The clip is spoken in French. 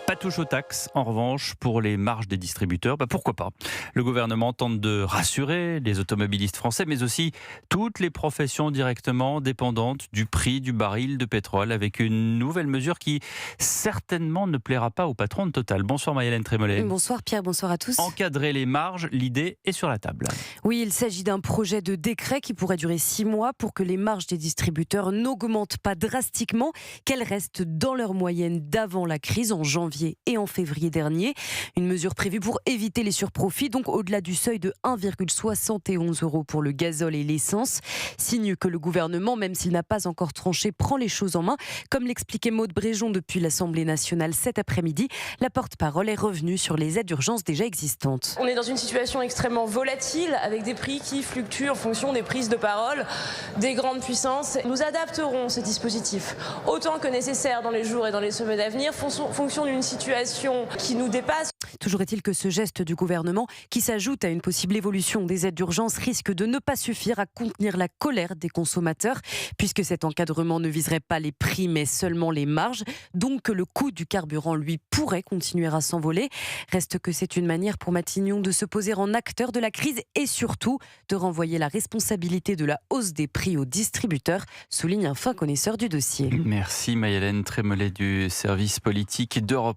Pas touche aux taxes, en revanche, pour les marges des distributeurs, pourquoi pas. Le gouvernement tente de rassurer les automobilistes français, mais aussi toutes les professions directement dépendantes du prix du baril de pétrole, avec une nouvelle mesure qui certainement ne plaira pas au patron de Total. Bonsoir Marie-Hélène Trémollet. Bonsoir Pierre, bonsoir à tous. Encadrer les marges, l'idée est sur la table. Oui, il s'agit d'un projet de décret qui pourrait durer 6 mois pour que les marges des distributeurs n'augmentent pas drastiquement, qu'elles restent dans leur moyenne d'avant la crise en janvier et en février dernier. Une mesure prévue pour éviter les surprofits, donc au-delà du seuil de 1,71 € pour le gazole et l'essence. Signe que le gouvernement, même s'il n'a pas encore tranché, prend les choses en main. Comme l'expliquait Maude Bréjon depuis l'Assemblée nationale cet après-midi, la porte-parole est revenue sur les aides d'urgence déjà existantes. On est dans une situation extrêmement volatile avec des prix qui fluctuent en fonction des prises de parole des grandes puissances. Nous adapterons ce dispositif autant que nécessaire dans les jours et dans les semaines à venir, fonction d'une situation qui nous dépasse. Toujours est-il que ce geste du gouvernement, qui s'ajoute à une possible évolution des aides d'urgence, risque de ne pas suffire à contenir la colère des consommateurs, puisque cet encadrement ne viserait pas les prix mais seulement les marges, donc que le coût du carburant, lui, pourrait continuer à s'envoler. Reste que c'est une manière pour Matignon de se poser en acteur de la crise et surtout de renvoyer la responsabilité de la hausse des prix aux distributeurs, souligne un fin connaisseur du dossier. Merci Marie-Hélène Trémollet du service politique d'Europe.